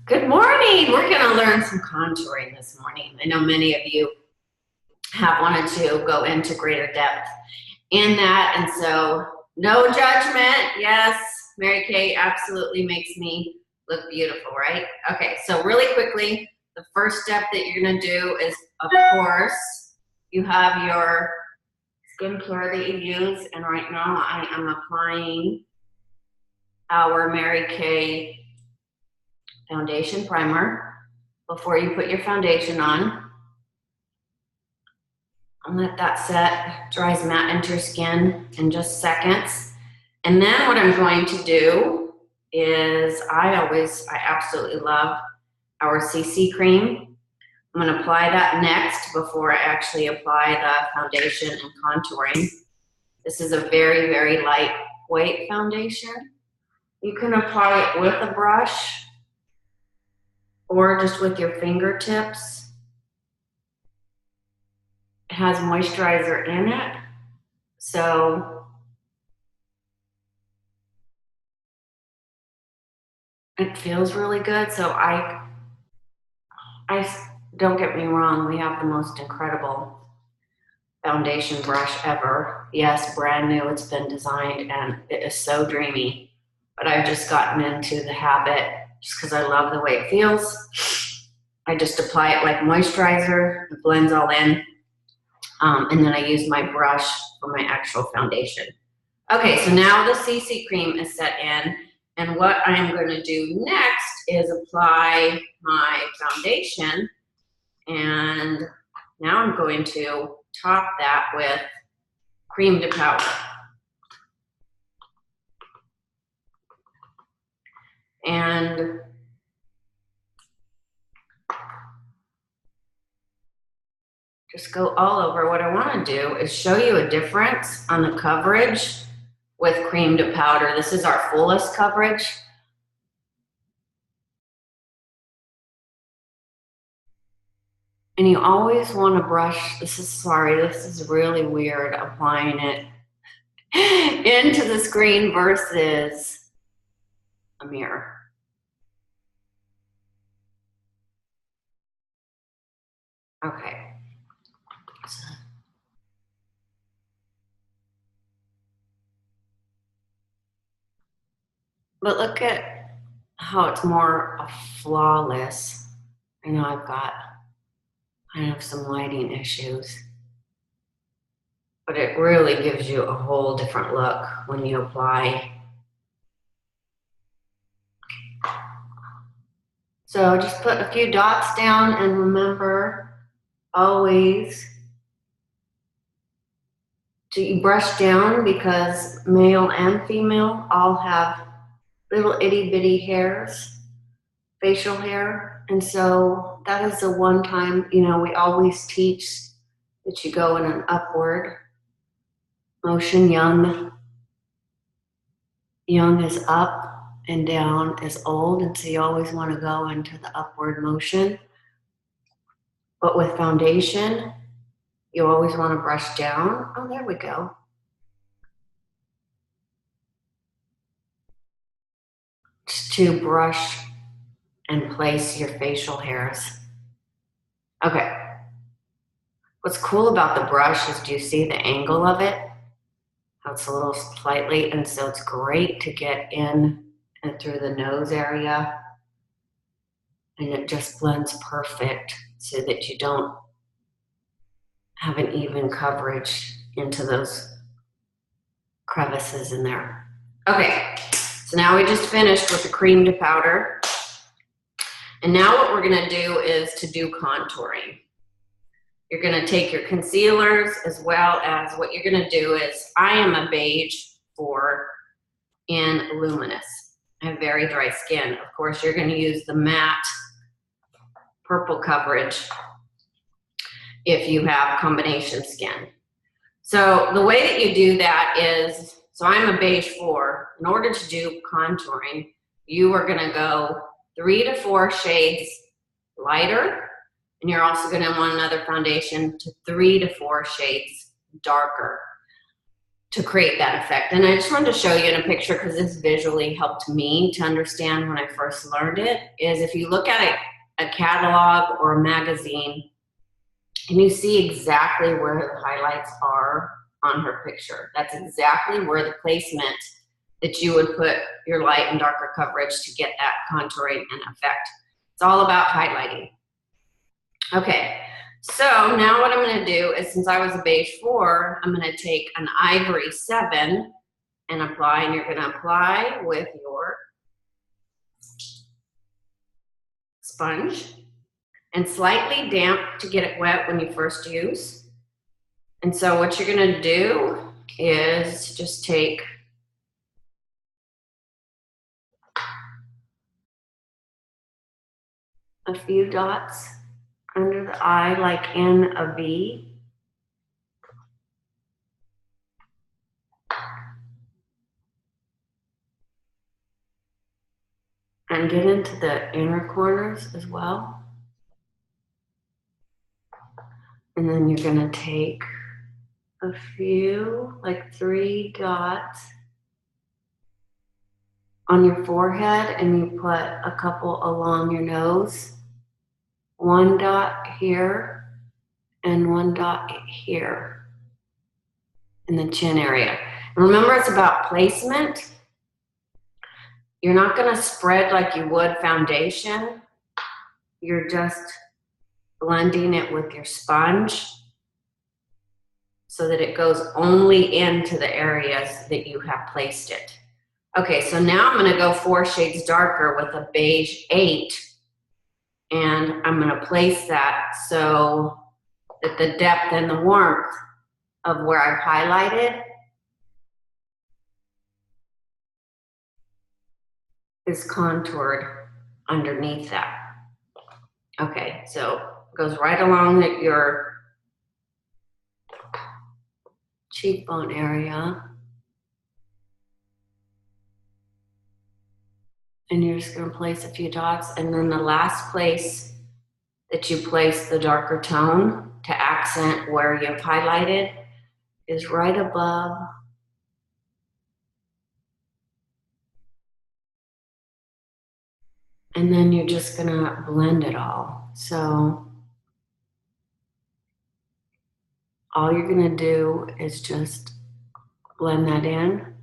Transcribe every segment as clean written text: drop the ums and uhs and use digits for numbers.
Good morning. We're going to learn some contouring this morning. I know many of you have wanted to go into greater depth in that, and so no judgment. Yes, Mary Kay absolutely makes me look beautiful, right? Okay, so really quickly, the first step that you're going to do is, of course, you have your skincare that you use, and right now I am applying our Mary Kay foundation primer before you put your foundation on. And let that set, dries matte into your skin in just seconds. And then what I'm going to do is I absolutely love our CC cream. I'm going to apply that next before I actually apply the foundation and contouring. This is a very, very lightweight foundation. You can apply it with a brush or just with your fingertips. It has moisturizer in it, so it feels really good. So I don't get me wrong, we have the most incredible foundation brush ever. Yes, brand new, it's been designed and it is so dreamy, but I've just gotten into the habit just because I love the way it feels. I just apply it like moisturizer, it blends all in, and then I use my brush for my actual foundation. Okay, so now the CC cream is set in, and what I'm going to do next is apply my foundation, and now I'm going to top that with cream to powder. And just go all over. What I want to do is show you a difference on the coverage with cream to powder. This is our fullest coverage. And you always want to brush, this is really weird applying it into the screen versus a mirror. Okay. But look at how it's more flawless. I know I have some lighting issues, but it really gives you a whole different look when you apply. So just put a few dots down and remember always to brush down because male and female all have little itty bitty hairs, facial hair. And so that is the one time, we always teach that you go in an upward motion. Young is up and down is old. And so you always want to go into the upward motion. But with foundation, you always want to brush down. Oh, there we go. Just to brush and place your facial hairs. Okay. What's cool about the brush is, do you see the angle of it? How it's a little slightly, and so it's great to get in and through the nose area. And it just blends perfect so that you don't have an even coverage into those crevices in there. Okay, so now we just finished with the cream to powder. And now what we're gonna do is to do contouring. You're gonna take your concealers as well as what you're gonna do is, I am a beige 4 in luminous. I have very dry skin. Of course, you're gonna use the matte purple coverage if you have combination skin. So the way that you do that is, so I'm a beige 4. In order to do contouring, you are gonna go 3 to 4 shades lighter, and you're also gonna want another foundation to 3 to 4 shades darker to create that effect. And I just wanted to show you in a picture because this visually helped me to understand when I first learned it, is if you look at a catalog or a magazine and you see exactly where the highlights are on her picture, that's exactly where the placement that you would put your light and darker coverage to get that contouring and effect. It's all about highlighting. Okay, so now what I'm gonna do is, since I was a beige 4, I'm gonna take an ivory 7 and apply, and you're gonna apply with your sponge and slightly damp to get it wet when you first use. And so what you're gonna do is just take a few dots under the eye, like in a V. And get into the inner corners as well. And then you're gonna take a few, like 3 dots on your forehead, and you put a couple along your nose. 1 dot here and 1 dot here in the chin area. Remember, it's about placement. You're not gonna spread like you would foundation. You're just blending it with your sponge so that it goes only into the areas that you have placed it. Okay, so now I'm gonna go 4 shades darker with a beige 8, and I'm gonna place that so that the depth and the warmth of where I've highlighted is contoured underneath that. Okay, so it goes right along your cheekbone area. And you're just gonna place a few dots, and then the last place that you place the darker tone to accent where you've highlighted is right above and then you're just gonna blend it all. So all you're gonna do is just blend that in.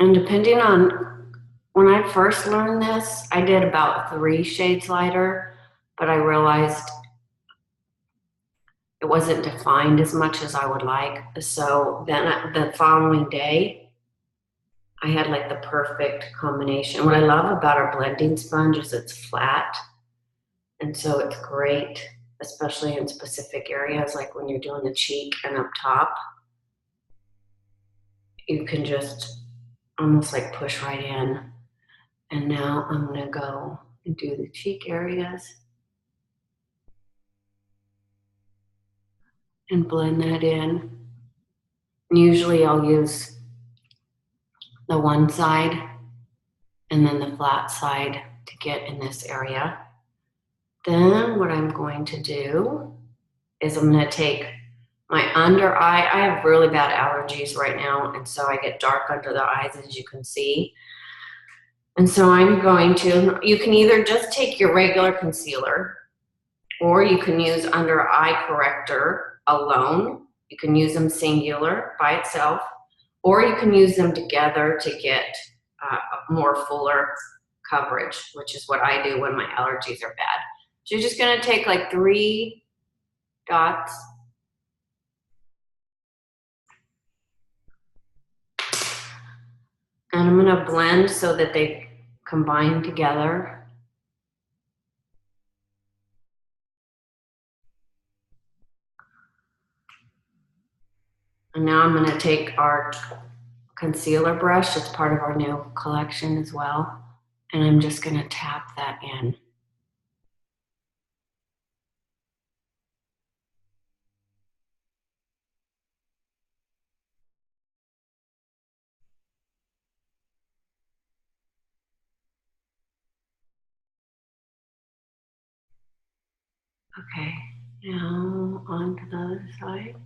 And depending on, when I first learned this, I did about 3 shades lighter, but I realized it wasn't defined as much as I would like. So then the following day, I had like the perfect combination. What I love about our blending sponge is it's flat. And so it's great, especially in specific areas, like when you're doing the cheek and up top. You can just almost like push right in. And now I'm gonna go and do the cheek areas and blend that in. Usually I'll use the one side and then the flat side to get in this area. Then what I'm going to do is I'm gonna take my under eye. I have really bad allergies right now, and so I get dark under the eyes, as you can see. And so I'm going to, you can either just take your regular concealer, or you can use under eye corrector alone. You can use them singular by itself, or you can use them together to get more fuller coverage, which is what I do when my allergies are bad. So you're just gonna take like 3 dots and I'm gonna blend so that they combine together. And now I'm gonna take our concealer brush, it's part of our new collection as well, and I'm just gonna tap that in. Okay, now on to the other side.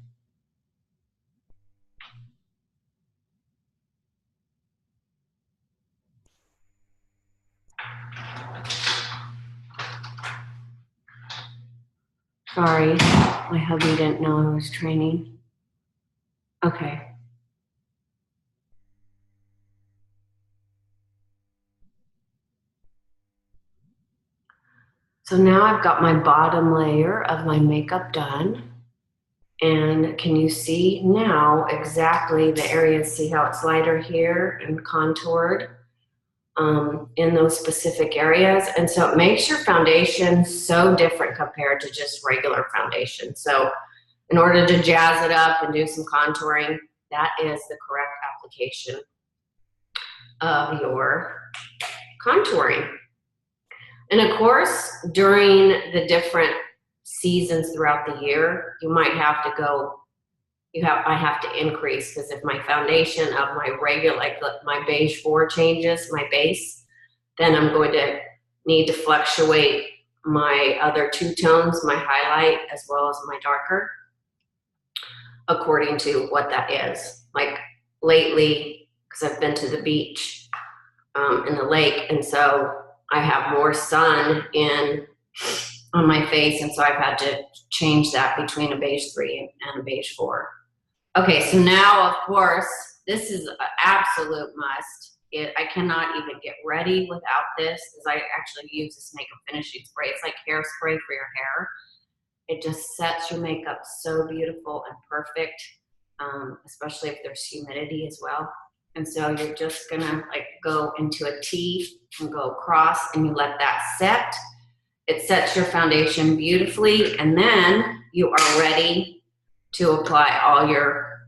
Sorry, my hubby didn't know I was training. Okay. So now I've got my bottom layer of my makeup done. And can you see now exactly the areas? See how it's lighter here and contoured in those specific areas? And so it makes your foundation so different compared to just regular foundation. So in order to jazz it up and do some contouring, that is the correct application of your contouring. And of course, during the different seasons throughout the year, you might have to go, I have to increase, because if my foundation of my regular, like my beige 4 changes, my base, then I'm going to need to fluctuate my other 2 tones, my highlight as well as my darker, according to what that is. Like lately, because I've been to the beach in the lake, and so I have more sun on my face, and so I've had to change that between a beige 3 and a beige 4. Okay, so now, of course, this is an absolute must. I cannot even get ready without this, because I actually use this makeup finishing spray. It's like hairspray for your hair. It just sets your makeup so beautiful and perfect, especially if there's humidity as well. And so you're just gonna like go into a T and go across, and you let that set. It sets your foundation beautifully, and then you are ready to apply all your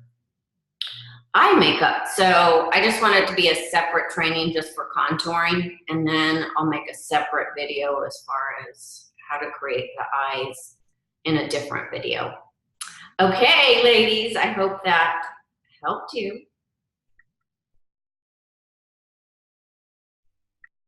eye makeup. So I just want it to be a separate training just for contouring, and then I'll make a separate video as far as how to create the eyes in a different video. Okay, ladies, I hope that helped you.